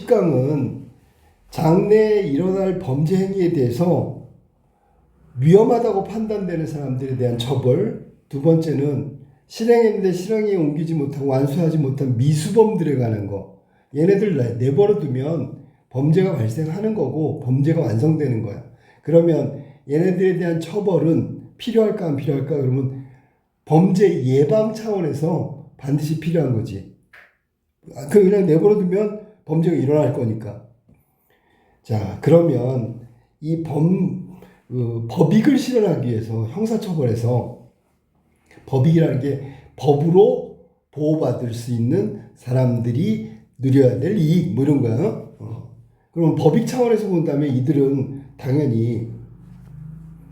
10강은 장래에 일어날 범죄 행위에 대해서 위험하다고 판단되는 사람들에 대한 처벌, 두 번째는 실행했는데 실행에 옮기지 못하고 완수하지 못한 미수범들에 관한 거. 얘네들 내버려 두면 범죄가 발생하는 거고 범죄가 완성되는 거야. 그러면 얘네들에 대한 처벌은 필요할까 안 필요할까? 그러면 범죄 예방 차원에서 반드시 필요한 거지. 그냥 내버려 두면 범죄가 일어날 거니까. 자, 그러면 이 법익을 실현하기 위해서 형사처벌에서 법익이라는 게 법으로 보호받을 수 있는 사람들이 누려야 될 이익, 뭐 이런 거야. 그럼 법익 차원에서 본다면 이들은 당연히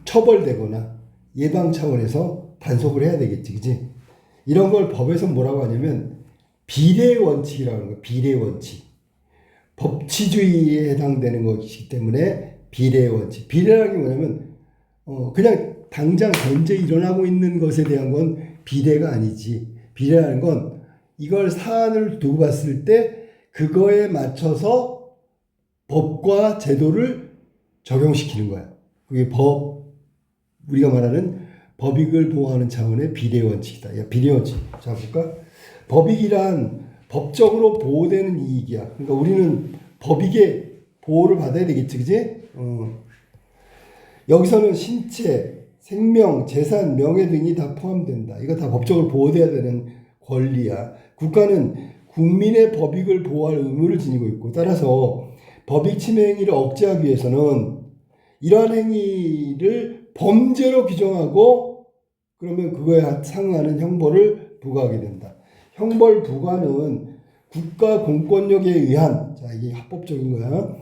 처벌되거나 예방 차원에서 단속을 해야 되겠지, 그지? 이런 걸 법에서 뭐라고 하냐면 비례 원칙이라는 거야. 비례 원칙. 법치주의에 해당되는 것이기 때문에 비례 원칙. 비례라는 게 뭐냐면 그냥 당장 현재 일어나고 있는 것에 대한 건 비례가 아니지. 비례라는 건 이걸 사안을 두고 봤을 때 그거에 맞춰서 법과 제도를 적용시키는 거야. 그게 우리가 말하는 법익을 보호하는 차원의 비례 원칙이다. 야, 비례 원칙. 자, 볼까? 법익이란 법적으로 보호되는 이익이야. 그러니까 우리는 법익의 보호를 받아야 되겠지, 그지? 여기서는 신체, 생명, 재산, 명예 등이 다 포함된다. 이거 다 법적으로 보호돼야 되는 권리야. 국가는 국민의 법익을 보호할 의무를 지니고 있고, 따라서 법익 침해 행위를 억제하기 위해서는 이러한 행위를 범죄로 규정하고 그러면 그거에 상응하는 형벌을 부과하게 된다. 형벌 부과는 국가 공권력에 의한, 자, 이게 합법적인 거야.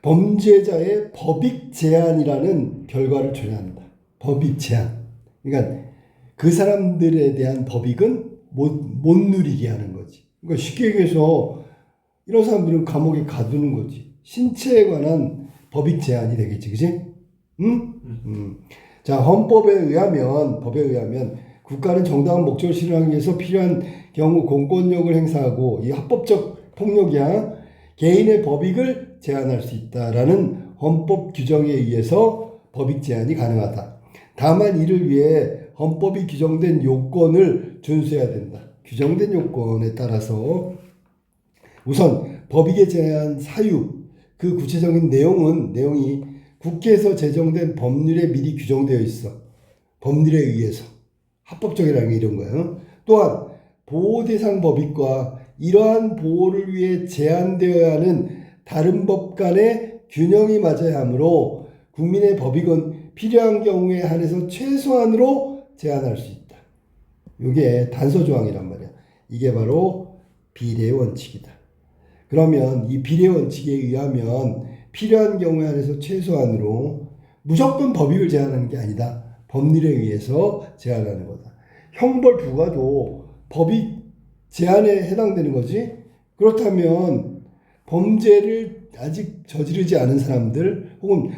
범죄자의 법익 제한이라는 결과를 초래한다. 법익 제한. 그러니까 그 사람들에 대한 법익은 못 누리게 하는 거지. 그러니까 쉽게 얘기해서 이런 사람들은 감옥에 가두는 거지. 신체에 관한 법익 제한이 되겠지, 그지? 응? 자, 법에 의하면 국가는 정당한 목적을 실현하기 위해서 필요한 경우 공권력을 행사하고 이 합법적 폭력이야 개인의 법익을 제한할 수 있다라는 헌법 규정에 의해서 법익 제한이 가능하다. 다만 이를 위해 헌법이 규정된 요건을 준수해야 된다. 규정된 요건에 따라서 우선 법익에 대한 사유, 그 구체적인 내용이 국회에서 제정된 법률에 미리 규정되어 있어. 법률에 의해서. 합법적이라는 게 이런 거예요. 또한 보호대상 법익과 이러한 보호를 위해 제한되어야 하는 다른 법 간의 균형이 맞아야 하므로 국민의 법익은 필요한 경우에 한해서 최소한으로 제한할 수 있다. 이게 단서조항이란 말이야. 이게 바로 비례 원칙이다. 그러면 이 비례 원칙에 의하면 필요한 경우에 한해서 최소한으로 무조건 법익을 제한하는 게 아니다. 법률에 의해서 제한하는 거다. 형벌 부과도 법익 제한에 해당되는 거지. 그렇다면 범죄를 아직 저지르지 않은 사람들 혹은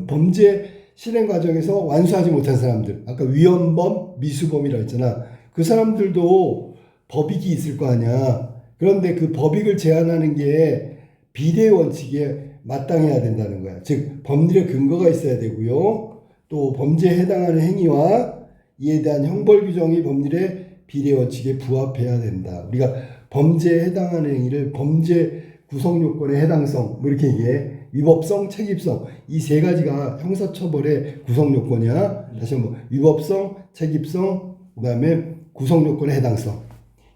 범죄 실행 과정에서 완수하지 못한 사람들, 아까 위헌범, 미수범이라고 했잖아. 그 사람들도 법익이 있을 거 아니야. 그런데 그 법익을 제한하는 게 비례 원칙에 마땅해야 된다는 거야. 즉 법률의 근거가 있어야 되고요. 또 범죄에 해당하는 행위와 이에 대한 형벌 규정이 법률의 비례 원칙에 부합해야 된다. 우리가 범죄에 해당하는 행위를 범죄 구성 요건의 해당성 뭐 이렇게 얘기해. 위법성, 책임성 이 세 가지가 형사처벌의 구성 요건이야. 다시 한번 위법성, 책임성, 그다음에 구성 요건의 해당성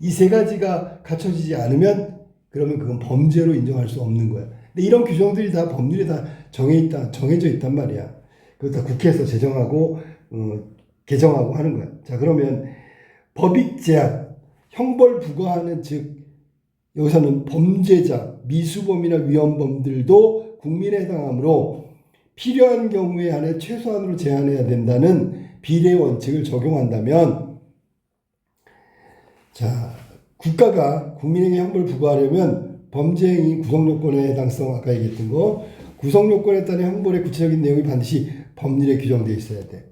이 세 가지가 갖춰지지 않으면 그러면 그건 범죄로 인정할 수 없는 거야. 근데 이런 규정들이 다 법률에 다 정해져 있단 말이야. 그거 다 국회에서 제정하고 개정하고 하는 거야. 자, 그러면 법익 제한, 형벌 부과하는 즉 여기서는 범죄자, 미수범이나 위헌범들도 국민에 해당하므로 필요한 경우에 한해 최소한으로 제한해야 된다는 비례 원칙을 적용한다면 자, 국가가 국민에게 형벌을 부과하려면 범죄행위 구성요건의 해당성 아까 얘기했던 거 구성요건에 따른 형벌의 구체적인 내용이 반드시 법률에 규정되어 있어야 돼.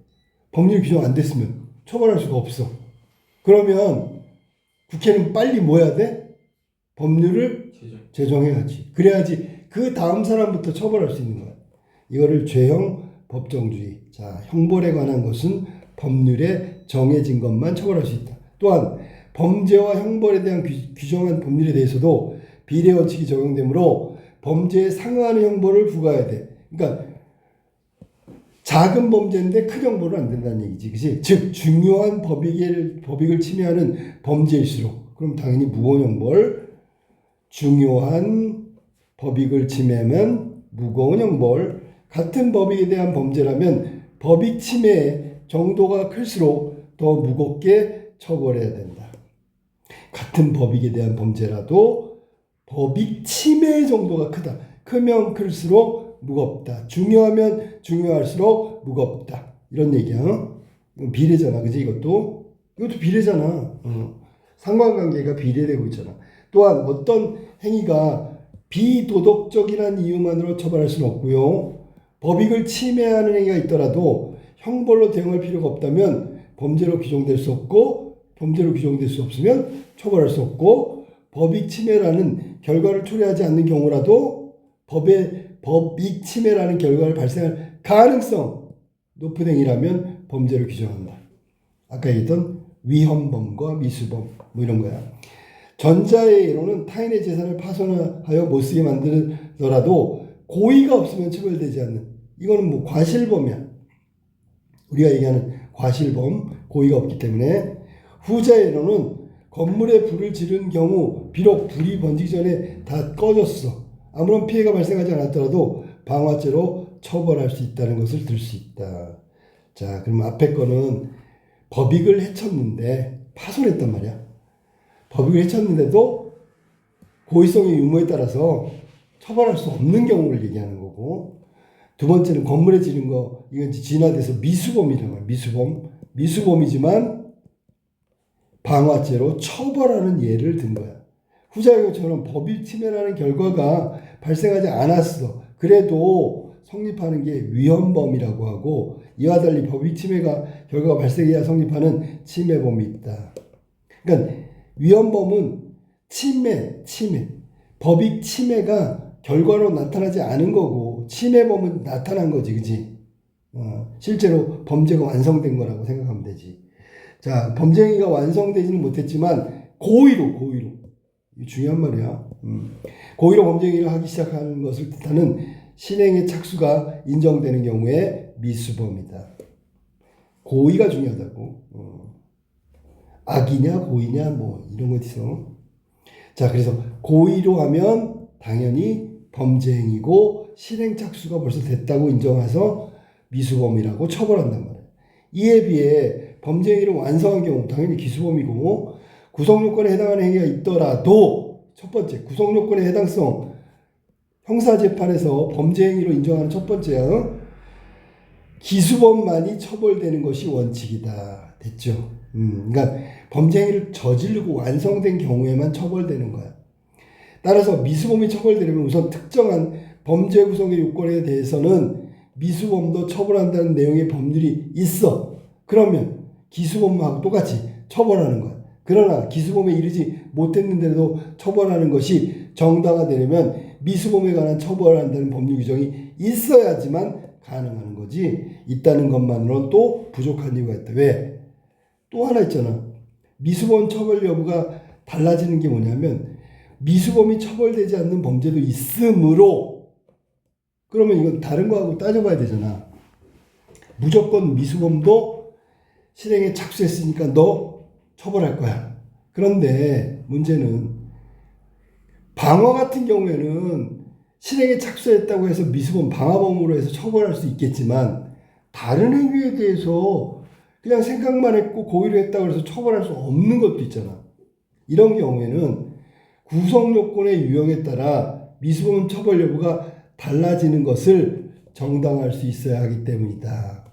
법률 규정 안 됐으면 처벌할 수가 없어. 그러면 국회는 빨리 뭐 해야 돼? 법률을 제정해야지. 그래야지 그 다음 사람부터 처벌할 수 있는 거야. 이거를 죄형 법정주의. 자, 형벌에 관한 것은 법률에 정해진 것만 처벌할 수 있다. 또한 범죄와 형벌에 대한 규정한 법률에 대해서도 비례 원칙이 적용되므로 범죄에 상응하는 형벌을 부과해야 돼. 그러니까 작은 범죄인데 큰 형벌은 안 된다는 얘기지, 그렇지? 즉 중요한 법익을 침해하는 범죄일수록 그럼 당연히 무거운 형벌, 중요한 법익을 침해하면 무거운 형벌, 같은 법익에 대한 범죄라면 법익 침해 정도가 클수록 더 무겁게 처벌해야 된다. 같은 법익에 대한 범죄라도 법익 침해 정도가 크다. 크면 클수록 무겁다. 중요하면 중요할수록 무겁다. 이런 얘기야. 이건 비례잖아, 그지? 이것도 비례잖아. 상관관계가 비례되고 있잖아. 또한 어떤 행위가 비도덕적이란 이유만으로 처벌할 수는 없고요. 법익을 침해하는 행위가 있더라도 형벌로 대응할 필요가 없다면 범죄로 규정될 수 없고, 범죄로 규정될 수 없으면 처벌할 수 없고, 법익 침해라는 결과를 초래하지 않는 경우라도 법익 침해라는 결과를 발생할 가능성 높은 행위라면 범죄로 규정한다. 아까 얘기했던 위헌범과 미수범 뭐 이런 거야. 전자의 예로는 타인의 재산을 파손하여 못쓰게 만들더라도 고의가 없으면 처벌되지 않는, 이거는 뭐 과실범이야. 우리가 얘기하는 과실범, 고의가 없기 때문에. 후자의 예로는 건물에 불을 지른 경우 비록 불이 번지기 전에 다 꺼졌어. 아무런 피해가 발생하지 않았더라도 방화죄로 처벌할 수 있다는 것을 들 수 있다. 자, 그럼 앞에 거는 법익을 해쳤는데 파손했단 말이야. 법익을 해쳤는데도 고의성의 유무에 따라서 처벌할 수 없는 경우를 얘기하는 거고, 두 번째는 건물에 지른 거, 이건 진화돼서 미수범이란 말이야. 미수범이지만 방화죄로 처벌하는 예를 든 거야. 후자의 것처럼 법익 침해라는 결과가 발생하지 않았어. 그래도 성립하는 게 위헌범이라고 하고, 이와 달리 법익 침해가 결과가 발생해야 성립하는 침해범이 있다. 그러니까 위헌범은 침해. 법익 침해가 결과로 나타나지 않은 거고, 침해범은 나타난 거지, 그지? 실제로 범죄가 완성된 거라고 생각하면 되지. 자, 범죄 행위가 완성되지는 못했지만 고의로 이거 중요한 말이야. 고의로 범죄 행위를 하기 시작하는 것을 뜻하는 실행의 착수가 인정되는 경우에 미수범이다. 고의가 중요하다고. 악이냐 고의냐 뭐 이런 거 있어. 자, 그래서 고의로 하면 당연히 범죄 행위고 실행 착수가 벌써 됐다고 인정해서 미수범이라고 처벌한단 말이야. 이에 비해 범죄 행위를 완성한 경우 당연히 기수범이고, 구성요건에 해당하는 행위가 있더라도, 첫 번째 구성요건의 해당성, 형사재판에서 범죄 행위로 인정하는 첫 번째야. 기수범만이 처벌되는 것이 원칙이다. 됐죠? 그러니까 범죄 행위를 저지르고 완성된 경우에만 처벌되는 거야. 따라서 미수범이 처벌되려면 우선 특정한 범죄 구성의 요건에 대해서는 미수범도 처벌한다는 내용의 법률이 있어. 그러면 기수범하고 똑같이 처벌하는 거야. 그러나 기수범에 이르지 못했는데도 처벌하는 것이 정당화되려면 미수범에 관한 처벌한다는 법률 규정이 있어야지만 가능한 거지, 있다는 것만으로는 또 부족한 이유가 있다. 왜? 또 하나 있잖아. 미수범 처벌 여부가 달라지는 게 뭐냐면, 미수범이 처벌되지 않는 범죄도 있으므로, 그러면 이건 다른 거하고 따져봐야 되잖아. 무조건 미수범도 실행에 착수했으니까 너 처벌할 거야. 그런데 문제는 방화 같은 경우에는 실행에 착수했다고 해서 미수범 방화범으로 해서 처벌할 수 있겠지만, 다른 행위에 대해서 그냥 생각만 했고 고의로 했다고 해서 처벌할 수 없는 것도 있잖아. 이런 경우에는 구성요건의 유형에 따라 미수범 처벌 여부가 달라지는 것을 정당화할 수 있어야 하기 때문이다.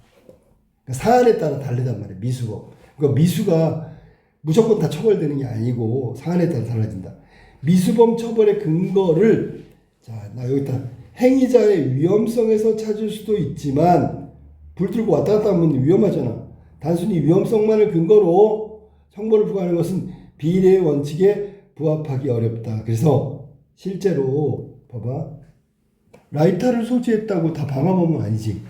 그러니까 사안에 따라 다르단 말이야, 미수범. 그러니까 미수가 무조건 다 처벌되는 게 아니고 사안에 따라 달라진다. 미수범 처벌의 근거를, 자, 나 여기다 행위자의 위험성에서 찾을 수도 있지만, 불 들고 왔다 갔다 하면 위험하잖아. 단순히 위험성만을 근거로 형벌을 부과하는 것은 비례의 원칙에 부합하기 어렵다. 그래서 실제로 봐봐. 라이터를 소지했다고 다 방화범은 아니지.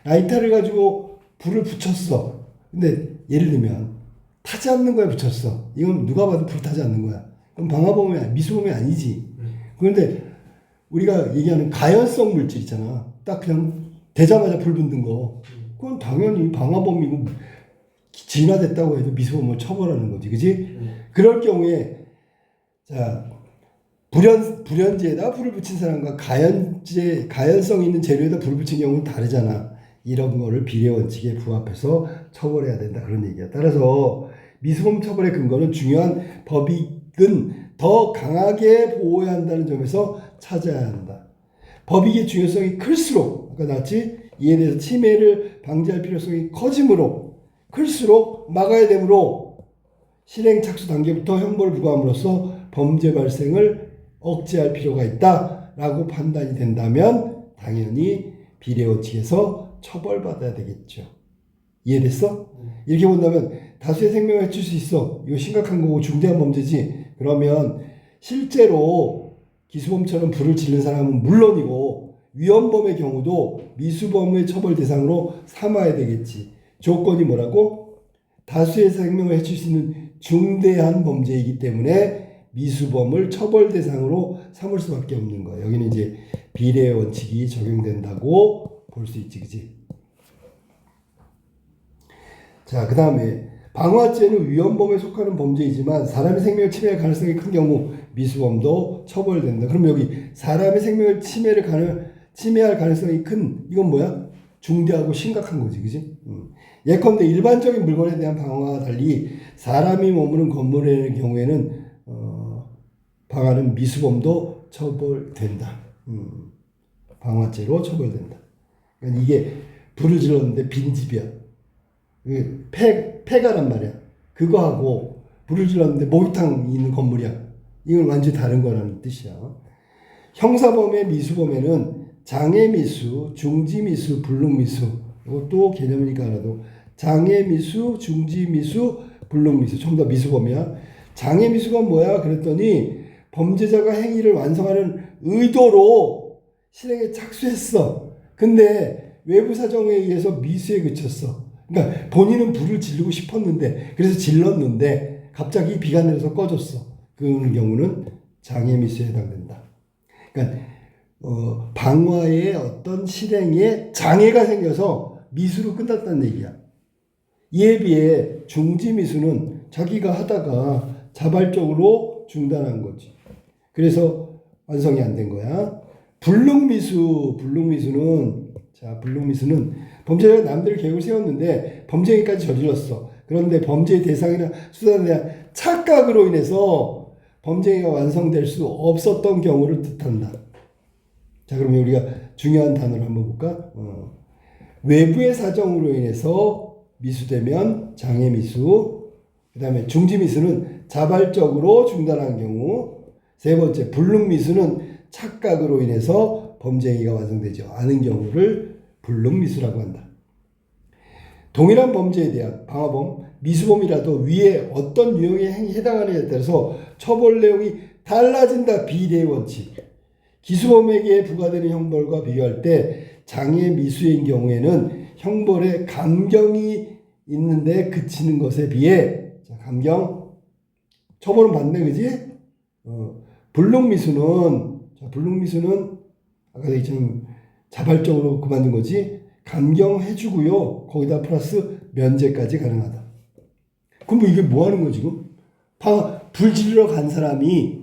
라이터를 가지고 불을 붙였어. 근데 예를 들면 타지 않는 거에 붙였어. 이건 누가 봐도 불 타지 않는 거야. 그럼 방화범이 미수범이 아니지. 그런데 우리가 얘기하는 가연성 물질 있잖아. 딱 그냥 되자마자 불 붙는 거. 그건 당연히 방화범이고 진화됐다고 해도 미수범을 처벌하는 거지. 그지? 그럴 경우에 자 불연제에다 불을 붙인 사람과 가연성 있는 재료에다 불을 붙인 경우는 다르잖아. 이런 거를 비례 원칙에 부합해서 처벌해야 된다. 그런 얘기야. 따라서 미수범 처벌의 근거는 중요한 법익은 더 강하게 보호해야 한다는 점에서 찾아야 한다. 법익의 중요성이 클수록 아까 나왔지? 이에 대해서 침해를 방지할 필요성이 커지므로 클수록 막아야 되므로 실행 착수 단계부터 형벌을 부과함으로써 범죄 발생을 억제할 필요가 있다라고 판단이 된다면 당연히 비례 원칙에서 처벌받아야 되겠죠. 이해됐어? 이렇게 본다면 다수의 생명을 해칠 수 있어. 이거 심각한 거고 중대한 범죄지. 그러면 실제로 기수범처럼 불을 지른 사람은 물론이고 위헌범의 경우도 미수범의 처벌 대상으로 삼아야 되겠지. 조건이 뭐라고? 다수의 생명을 해칠 수 있는 중대한 범죄이기 때문에 미수범을 처벌 대상으로 삼을 수밖에 없는 거야. 여기는 이제 비례 원칙이 적용된다고 볼 수 있지, 그지? 자, 그 다음에 방화죄는 위헌범에 속하는 범죄이지만 사람의 생명을 침해할 가능성이 큰 경우 미수범도 처벌된다. 그럼 여기 사람의 생명을 침해할 가능성이 큰 이건 뭐야? 중대하고 심각한 거지, 그지? 예컨대 일반적인 물건에 대한 방화와 달리 사람이 머무는 건물의 경우에는 방화는 미수범도 처벌된다. 방화죄로 처벌된다. 그러니까 이게 불을 질렀는데 빈집이야. 폐가란 말이야. 그거하고 불을 질렀는데 목욕탕이 있는 건물이야. 이건 완전히 다른 거라는 뜻이야. 형사범의 미수범에는 장애미수, 중지미수, 불능미수 이것도 개념이니까 알아도 장애미수, 중지미수, 불능미수 전부 다 미수범이야. 장애미수가 뭐야? 그랬더니 범죄자가 행위를 완성하는 의도로 실행에 착수했어. 근데 외부 사정에 의해서 미수에 그쳤어. 그러니까 본인은 불을 지르고 싶었는데 그래서 질렀는데 갑자기 비가 내려서 꺼졌어. 그런 경우는 장애미수에 해당된다. 그러니까 방화의 어떤 실행에 장애가 생겨서 미수로 끝났다는 얘기야. 이에 비해 중지미수는 자기가 하다가 자발적으로 중단한 거지. 그래서 완성이 안 된 거야. 불능미수는 범죄자가 남들의 계획을 세웠는데 범죄까지 저질렀어. 그런데 범죄의 대상이나 수단에 대한 착각으로 인해서 범죄가 완성될 수 없었던 경우를 뜻한다. 자, 그러면 우리가 중요한 단어를 한번 볼까? 외부의 사정으로 인해서 미수되면 장애미수, 그 다음에 중지미수는 자발적으로 중단한 경우, 세 번째 불능미수는 착각으로 인해서 범죄 행위가 완성되지 않은 경우를 불능미수라고 한다. 동일한 범죄에 대한 방화범, 미수범이라도 위에 어떤 유형의 행위에 해당하느냐에 따라서 처벌 내용이 달라진다. 비례 원칙. 기수범에게 부과되는 형벌과 비교할 때 장애 미수인 경우에는 형벌에 감경이 있는데 그치는 것에 비해 감경 처벌은 받네, 그지? 불능미수는 아까 얘기했지만 자발적으로 그만둔 거지. 감경해주고요. 거기다 플러스 면제까지 가능하다. 그럼 뭐 이게 뭐 하는 거 지금? 불 지르러 간 사람이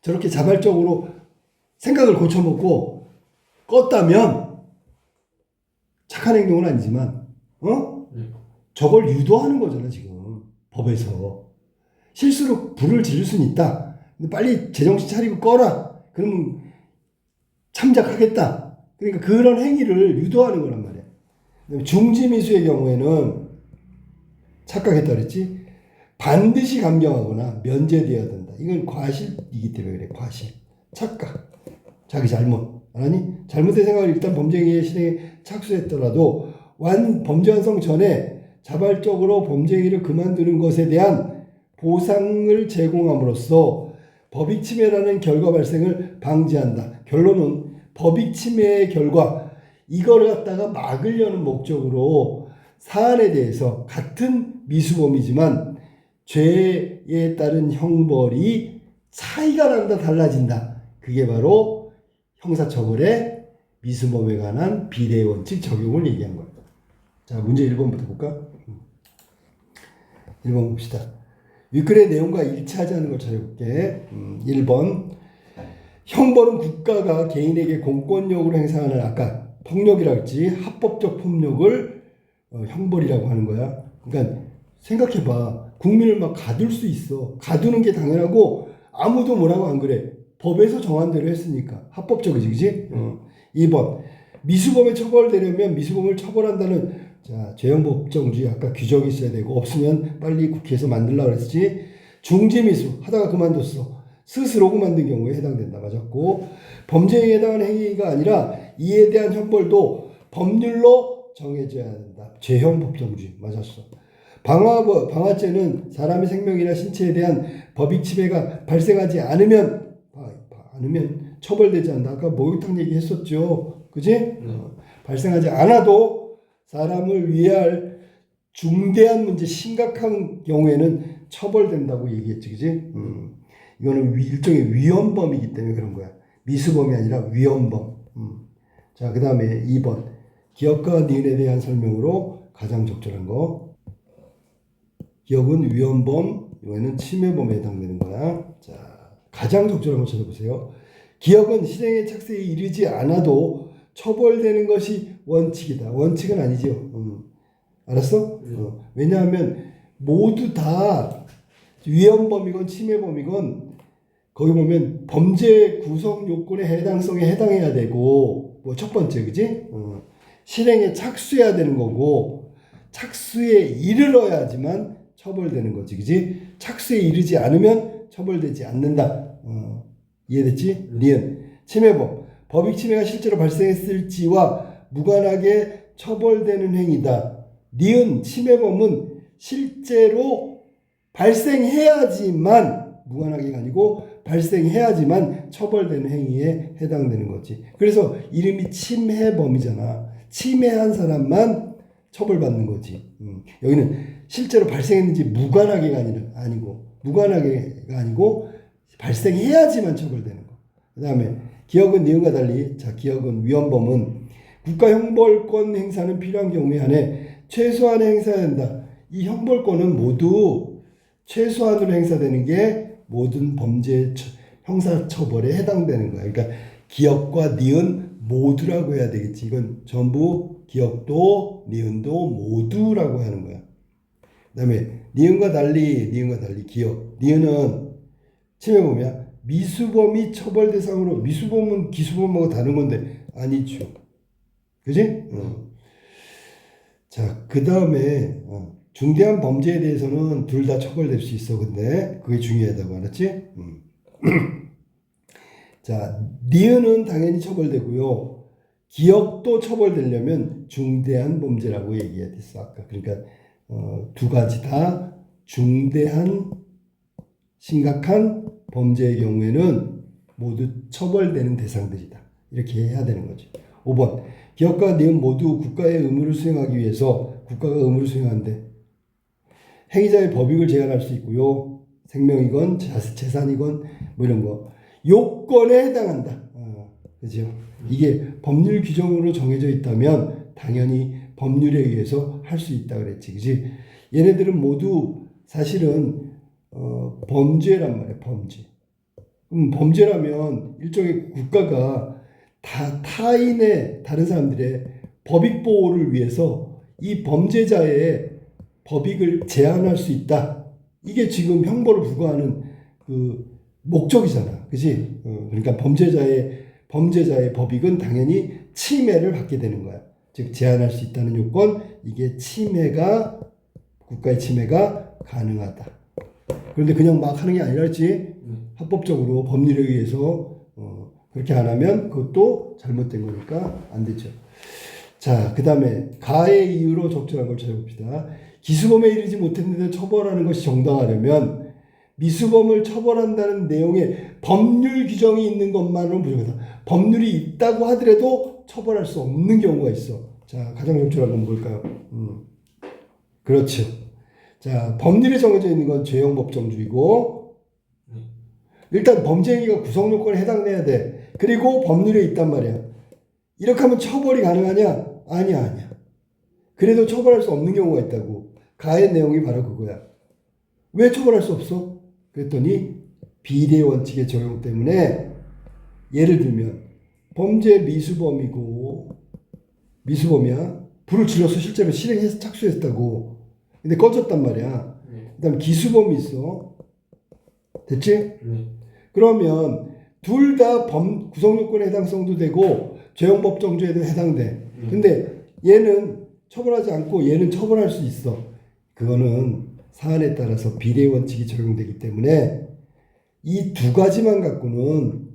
저렇게 자발적으로 생각을 고쳐먹고 껐다면 착한 행동은 아니지만 저걸 유도하는 거잖아 지금 법에서. 실수로 불을 지를 수는 있다. 근데 빨리 제정신 차리고 꺼라. 그러면 참작하겠다. 그러니까 그런 행위를 유도하는 거란 말이야. 중지미수의 경우에는 착각했다 그랬지. 반드시 감경하거나 면제되어야 된다. 이건 과실이기 때문에 그래. 과실. 착각. 자기 잘못. 아니? 잘못된 생각을 일단 범죄행위의 실행에 착수했더라도 범죄 완성 전에 자발적으로 범죄행위를 그만두는 것에 대한 보상을 제공함으로써 법익 침해라는 결과 발생을 방지한다. 결론은 법익 침해의 결과 이걸 갖다가 막으려는 목적으로 사안에 대해서 같은 미수범이지만 죄에 따른 형벌이 차이가 난다, 달라진다. 그게 바로 형사처벌의 미수범에 관한 비례 원칙 적용을 얘기한 거예요. 자, 문제 1번부터 볼까? 1번 봅시다. 윗글의 내용과 일치하지 않는 걸 찾아볼게. 1번. 형벌은 국가가 개인에게 공권력으로 행사하는, 아까 폭력이라 했지, 합법적 폭력을 형벌이라고 하는 거야. 그러니까 생각해봐. 국민을 막 가둘 수 있어. 가두는 게 당연하고 아무도 뭐라고 안 그래. 법에서 정한 대로 했으니까. 합법적이지, 그지? 2번. 미수범에 처벌되려면 미수범을 처벌한다는, 자, 죄형법정주의 아까 규정이 있어야 되고, 없으면 빨리 국회에서 만들려고 그랬지. 중지미수 하다가 그만뒀어. 스스로 만든 경우에 해당된다. 맞았고, 범죄에 해당하는 행위가 아니라 이에 대한 형벌도 법률로 정해져야 된다. 죄형법정주의 맞았어. 방화죄는 사람의 생명이나 신체에 대한 법익 침해가 발생하지 않으면 처벌되지 않는다. 아까 목욕탕 얘기했었죠. 그지? 발생하지 않아도 사람을 위할 중대한 문제, 심각한 경우에는 처벌된다고 얘기했지. 그지? 이거는 일종의 위헌범이기 때문에 그런 거야. 미수범이 아니라 위헌범. 자, 그 다음에 2번. 기억과 니은에 대한 설명으로 가장 적절한 거. 기억은 위헌범, 이거는 침해범에 해당되는 거야. 자, 가장 적절한 거 찾아보세요. 기억은 실행의 착수에 이르지 않아도 처벌되는 것이 원칙이다. 원칙은 아니죠. 알았어? 왜냐하면 모두 다 위헌범이건 침해범이건 거기 보면 범죄 구성 요건의 해당성에 해당해야 되고, 뭐 첫 번째, 그지? 실행에 착수해야 되는 거고, 착수에 이르러야지만 처벌되는 거지, 그지? 착수에 이르지 않으면 처벌되지 않는다. 이해됐지? 니은. 침해범. 법익 침해가 실제로 발생했을지와 무관하게 처벌되는 행위다. 니은. 침해범은 실제로 발생해야지만, 무관하게가 아니고 발생해야지만 처벌되는 행위에 해당되는 거지. 그래서 이름이 침해범이잖아. 침해한 사람만 처벌받는 거지. 여기는 실제로 발생했는지 무관하게가 아니고 발생해야지만 처벌되는 거. 그 다음에 기억은 니은과 달리, 자, 기억은 위헌범은 국가 형벌권 행사는 필요한 경우에 한해 최소한의 행사해야 한다. 이 형벌권은 모두 최소한으로 행사되는 게 모든 범죄 형사처벌에 해당되는 거야. 그러니까 기억과 니은 모두라고 해야 되겠지. 이건 전부 기억도 니은도 모두라고 하는 거야. 그 다음에 니은과 달리 기억. 니은은 침해범이야. 미수범이 처벌 대상으로, 미수범은 기수범하고 다른 건데 아니죠. 그지? 자, 그 다음에 중대한 범죄에 대해서는 둘 다 처벌될 수 있어. 근데 그게 중요하다고 알았지? 자, 니은은 당연히 처벌되고요. 기억도 처벌되려면 중대한 범죄라고 얘기해야 됐어. 아까. 그러니까 두 가지 다 중대한 심각한 범죄의 경우에는 모두 처벌되는 대상들이다. 이렇게 해야 되는 거지. 5번. 기억과 니은 모두 국가의 의무를 수행하기 위해서, 국가가 의무를 수행하는데 행위자의 법익을 제한할 수 있고요. 생명이건 재산이건 뭐 이런 거. 요건에 해당한다. 그죠? 이게 법률 규정으로 정해져 있다면 당연히 법률에 의해서 할 수 있다 그랬지. 그지? 얘네들은 모두 사실은 범죄란 말이야. 범죄. 범죄라면 일종의 국가가 다른 사람들의 법익 보호를 위해서 이 범죄자의 법익을 제한할 수 있다. 이게 지금 형벌을 부과하는 그 목적이잖아. 그지? 그러니까 범죄자의 법익은 당연히 침해를 받게 되는 거야. 즉, 제한할 수 있다는 요건, 이게 국가의 침해가 가능하다. 그런데 그냥 막 하는 게 아니라 했지. 합법적으로 법률에 의해서 그렇게 안 하면 그것도 잘못된 거니까 안 되죠. 자, 그 다음에 가의 이유로 적절한 걸 찾아봅시다. 기수범에 이르지 못했는데 처벌하는 것이 정당하려면 미수범을 처벌한다는 내용의 법률 규정이 있는 것만으로는 부족하다. 법률이 있다고 하더라도 처벌할 수 없는 경우가 있어. 자, 가장 적절한 건 뭘까요? 그렇죠. 자, 법률에 정해져 있는 건 죄형 법정주의고, 일단 범죄 행위가 구성 요건에 해당돼야 돼. 그리고 법률에 있단 말이야. 이렇게 하면 처벌이 가능하냐? 아니야. 그래도 처벌할 수 없는 경우가 있다고. 가해 내용이 바로 그거야. 왜 처벌할 수 없어? 그랬더니 비례 원칙의 적용 때문에, 예를 들면 범죄 미수범이야. 불을 질러서 실제로 실행해서 착수했다고. 근데 꺼졌단 말이야. 그다음 기수범이 있어. 됐지? 그러면 둘 다 구성요건에 해당성도 되고 죄형 법정주의에도 해당돼. 근데 얘는 처벌하지 않고 얘는 처벌할 수 있어. 그거는 사안에 따라서 비례 원칙이 적용되기 때문에 이 두 가지만 갖고는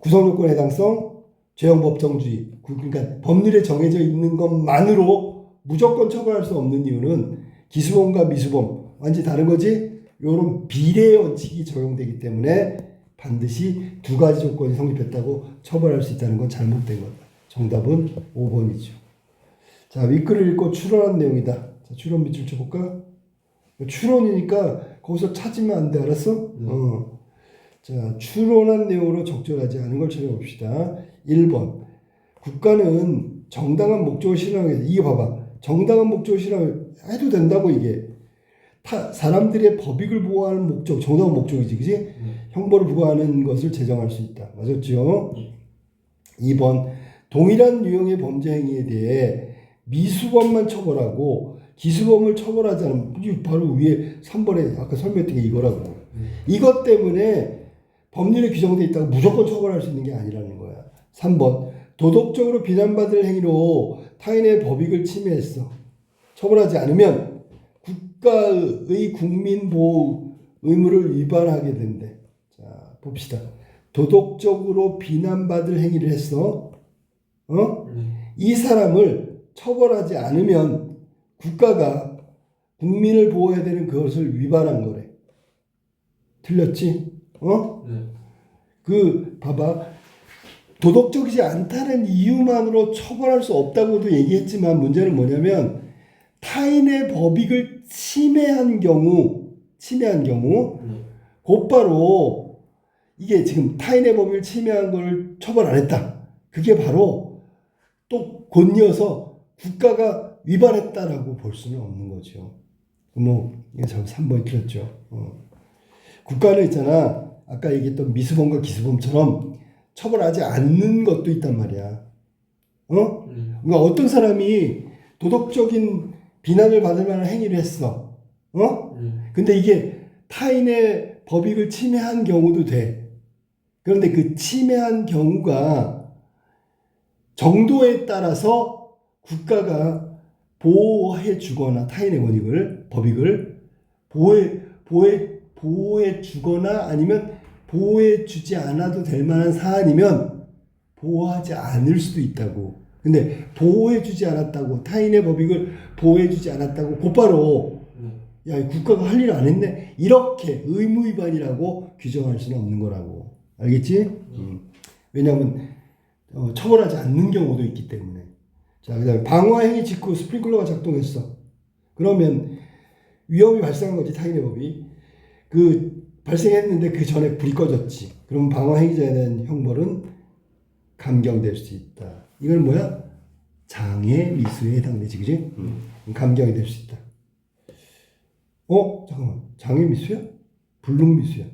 구성요건 해당성, 죄형 법정주의, 그러니까 법률에 정해져 있는 것만으로 무조건 처벌할 수 없는 이유는 기수범과 미수범 완전히 다른 거지. 이런 비례 원칙이 적용되기 때문에 반드시 두 가지 조건이 성립했다고 처벌할 수 있다는 건 잘못된 거다. 정답은 5번이죠. 자, 윗글을 읽고 추론한 내용이다. 자, 추론 밑줄 쳐볼까? 추론이니까 거기서 찾으면 안 돼. 알았어? 자, 추론한 내용으로 적절하지 않은 걸 찾아봅시다. 1번. 국가는 정당한 목적을 실현하게 돼. 이게 봐봐. 정당한 목적을 실현해도 된다고 이게. 사람들의 법익을 보호하는 목적, 정당한 목적이지, 그지? 형벌을 부과하는 것을 제정할 수 있다. 맞았죠? 2번. 동일한 유형의 범죄 행위에 대해 미수범만 처벌하고 기수범을 처벌하지 않으면, 바로 위에 3번에 아까 설명했던 게 이거라고. 이것 때문에 법률에 규정되어 있다고 무조건 처벌할 수 있는 게 아니라는 거야. 3번. 도덕적으로 비난받을 행위로 타인의 법익을 침해했어. 처벌하지 않으면 국가의 국민보호 의무를 위반하게 된대. 자, 봅시다. 도덕적으로 비난받을 행위를 했어. 이 사람을 처벌하지 않으면 국가가 국민을 보호해야 되는 그것을 위반한 거래. 틀렸지? 봐봐. 도덕적이지 않다는 이유만으로 처벌할 수 없다고도 얘기했지만 문제는 뭐냐면 타인의 법익을 침해한 경우 곧바로 이게 지금 타인의 법익을 침해한 걸 처벌 안 했다. 그게 바로 또 곧이어서 국가가 위반했다라고 볼 수는 없는 거죠. 이게 참 3번이 틀렸죠. 국가는 있잖아. 아까 얘기했던 미수범과 기수범처럼 처벌하지 않는 것도 있단 말이야. 그러니까 어떤 사람이 도덕적인 비난을 받을 만한 행위를 했어. 근데 이게 타인의 법익을 침해한 경우도 돼. 그런데 그 침해한 경우가 정도에 따라서 국가가 보호해 주거나 타인의 법익을 보호해 주거나 아니면 보호해 주지 않아도 될 만한 사안이면 보호하지 않을 수도 있다고. 근데 보호해 주지 않았다고, 타인의 법익을 보호해 주지 않았다고 곧바로 야, 국가가 할 일을 안 했네, 이렇게 의무 위반이라고 규정할 수는 없는 거라고. 알겠지? 왜냐하면 처벌하지 않는 경우도 있기 때문에. 자, 그다음에 방화행위 직후 스프링클러가 작동했어. 그러면 위험이 발생한 거지. 타인의 법이 발생했는데 그 전에 불이 꺼졌지. 그럼 방화행위자에 대한 형벌은 감경될 수 있다. 이건 뭐야? 장애 미수에 해당되지, 그지? 감경이 될 수 있다. 잠깐만. 장애 미수야? 불능 미수야?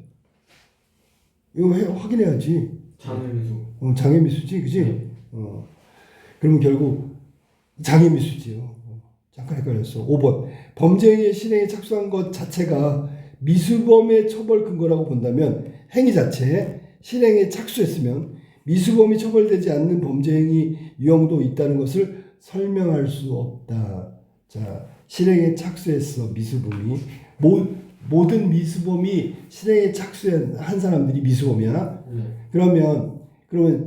이거 확인해야지. 장애 미수. 장애 미수지, 그지? 그러면 결국 장애 미수지요. 잠깐 헷갈렸어. 5번. 범죄의 실행에 착수한 것 자체가 미수범의 처벌 근거라고 본다면 행위 자체, 실행에 착수했으면 미수범이 처벌되지 않는 범죄 행위 유형도 있다는 것을 설명할 수 없다. 자, 실행에 착수했어, 미수범이. 모든 미수범이 실행에 착수한 사람들이 미수범이야. 그러면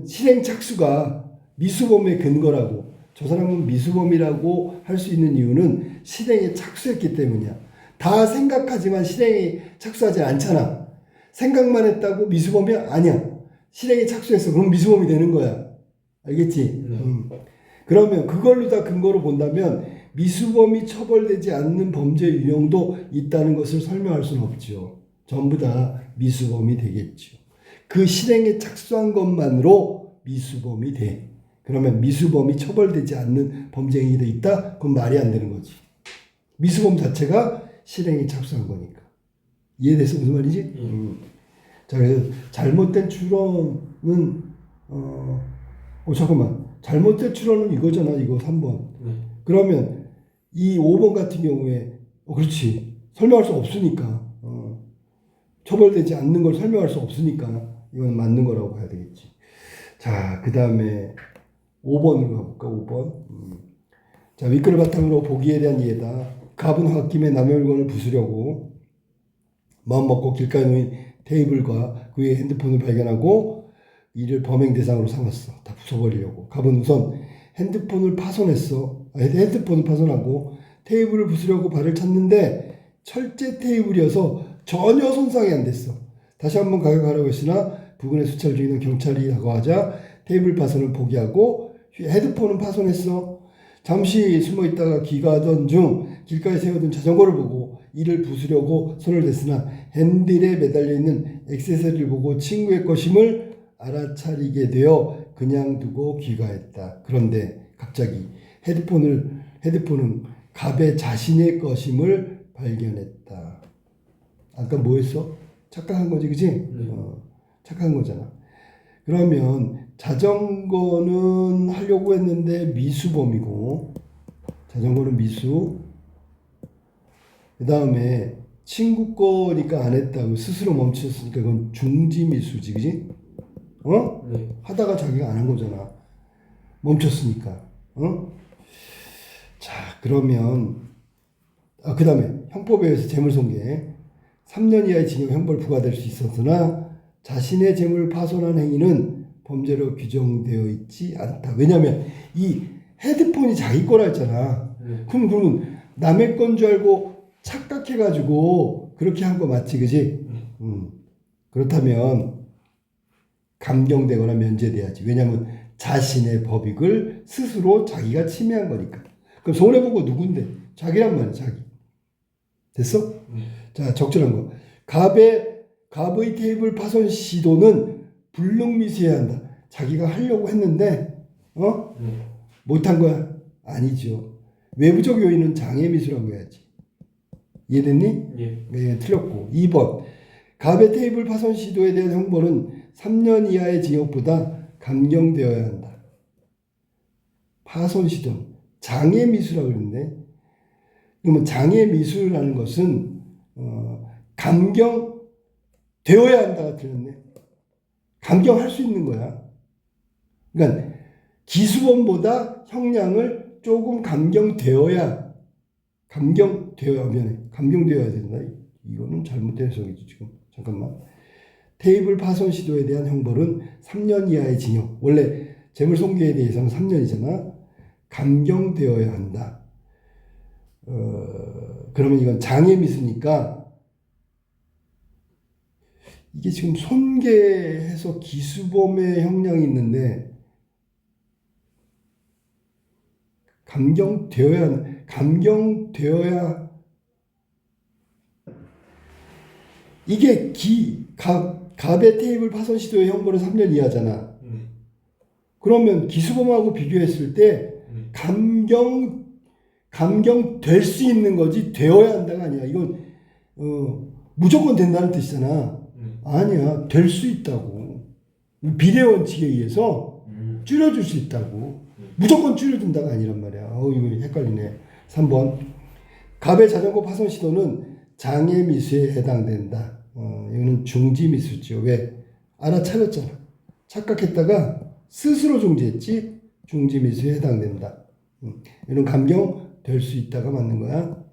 실행 착수가 미수범의 근거라고, 저 사람은 미수범이라고 할 수 있는 이유는 실행에 착수했기 때문이야. 다 생각하지만 실행에 착수하지 않잖아. 생각만 했다고 미수범이야? 아니야. 실행에 착수했어. 그럼 미수범이 되는 거야. 알겠지? 그러면 그걸로 다 근거로 본다면 미수범이 처벌되지 않는 범죄 유형도 있다는 것을 설명할 수는 없죠. 전부 다 미수범이 되겠죠. 그 실행에 착수한 것만으로 미수범이 돼. 그러면 미수범이 처벌되지 않는 범죄 행위도 있다? 그건 말이 안 되는 거지. 미수범 자체가 실행에 착수한 거니까. 이해됐어? 무슨 말이지? 자, 그래서 잘못된 추론은 잠깐만. 잘못된 추론은 이거잖아. 이거 3번. 그러면 이 5번 같은 경우에 그렇지. 설명할 수 없으니까. 처벌되지 않는 걸 설명할 수 없으니까 이건 맞는 거라고 봐야 되겠지. 자, 그 다음에 5번으로 가볼까? 5번. 자, 윗글을 바탕으로 보기에 대한 이해다. 갑은 홧김에 남의 물건을 부수려고 마음 먹고 길가에 놓인 테이블과 그 위에 핸드폰을 발견하고 이를 범행 대상으로 삼았어. 다 부숴버리려고. 갑은 우선 핸드폰을 파손했어. 핸드폰을 파손하고 테이블을 부수려고 발을 찼는데 철제 테이블이어서 전혀 손상이 안 됐어. 다시 한번 가격하라고 했으나 부근에 수찰 중이던 경찰이 다가가자 테이블 파손을 포기하고 헤드폰은 파손했어. 잠시 숨어있다가 귀가하던 중 길가에 세워둔 자전거를 보고 이를 부수려고 손을 댔으나 핸들에 매달려있는 액세서리를 보고 친구의 것임을 알아차리게 되어 그냥 두고 귀가했다. 그런데 갑자기 헤드폰은 갑의 자신의 것임을 발견했다. 아까 뭐 했어? 착각한 거지, 그치? 착각한 거잖아. 그러면 자전거는 하려고 했는데 미수범이고, 자전거는 미수. 그 다음에 친구 거니까 안 했다고 스스로 멈췄으니까 그건 중지미수지, 그치? 하다가 자기가 안 한 거잖아. 멈췄으니까. 자, 그러면 그 다음에 형법에 의해서 재물손괴 3년 이하의 징역 형벌 부과될 수 있었으나 자신의 재물을 파손한 행위는 범죄로 규정되어 있지 않다. 왜냐하면 이 헤드폰이 자기 거라 했잖아. 그러면 남의 건 줄 알고 착각해가지고 그렇게 한 거 맞지, 그지? 그렇다면 감경되거나 면제돼야지. 왜냐하면 자신의 법익을 스스로 자기가 침해한 거니까. 그럼 손해본 거 누군데? 자기란 말이야, 자기. 됐어? 자, 적절한 거. 갑의 테이블 파손 시도는 불능미수해야 한다. 자기가 하려고 했는데, 못한 거야? 아니죠. 외부적 요인은 장애미수라고 해야지. 이해됐니? 예. 네, 틀렸고. 2번. 갑의 테이블 파손 시도에 대한 형벌은 3년 이하의 징역보다 감경되어야 한다. 파손 시도는 장애미수라고 그랬네. 그러면 장애미수라는 것은 감경되어야 한다가 틀렸네. 감경할 수 있는 거야. 그러니까 기수범보다 형량을 조금 감경되어야 된다. 이거는 잘못된 해석이지 지금. 잠깐만. 테이블 파손 시도에 대한 형벌은 3년 이하의 징역. 원래 재물손괴에 대해서는 3년이잖아. 감경되어야 한다. 그러면 이건 장애미수니까 이게 지금 손괴해서 기수범의 형량이 있는데 감경되어야 이게 갑의 테이블 파손 시도의 형벌은 3년 이하잖아. 그러면 기수범하고 비교했을 때 감경될 수 있는 거지 되어야 한다가 아니야. 이건 무조건 된다는 뜻이잖아. 아니야. 될 수 있다고. 비례 원칙에 의해서 줄여줄 수 있다고. 무조건 줄여준다가 아니란 말이야. 이거 헷갈리네. 3번. 갑의 자전거 파손 시도는 장애미수에 해당된다. 이거는 중지미수죠. 왜? 알아차렸잖아. 착각했다가 스스로 중지했지. 중지미수에 해당된다. 이런 감경될 수 있다가 맞는 거야.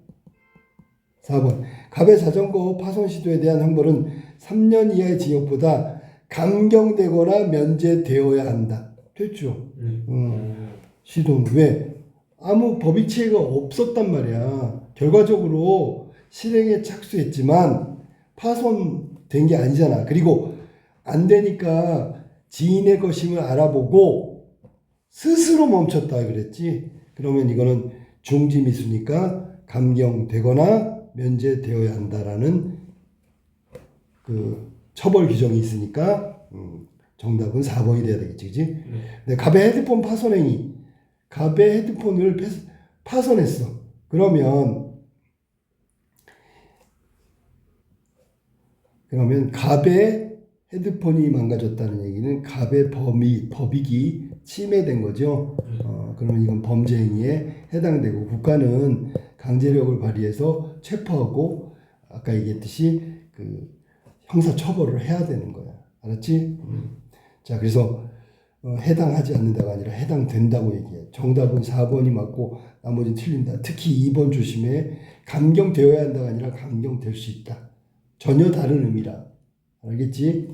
4번. 갑의 자전거 파손 시도에 대한 형벌은 3년 이하의 징역보다 감경되거나 면제되어야 한다. 됐죠? 시도는 왜? 아무 법익 체계가 없었단 말이야. 결과적으로 실행에 착수했지만 파손된 게 아니잖아. 그리고 안 되니까 지인의 것임을 알아보고 스스로 멈췄다 그랬지. 그러면 이거는 중지미수니까 감경되거나 면제되어야 한다라는 그 처벌 규정이 있으니까 정답은 4번이 돼야 되겠지, 그지? 네, 갑의 헤드폰 파손행위. 갑의 헤드폰을 파손했어. 그러면 갑의 헤드폰이 망가졌다는 얘기는 갑의 법익이 침해된 거죠. 그러면 이건 범죄 행위에 해당되고 국가는 강제력을 발휘해서 체포하고 아까 얘기했듯이 그 형사 처벌을 해야 되는 거야. 알았지? 자, 그래서 해당하지 않는다가 아니라 해당된다고 얘기해. 정답은 4번이 맞고 나머지는 틀린다. 특히 2번 조심해. 감경되어야 한다가 아니라 감경될 수 있다. 전혀 다른 의미라. 알겠지?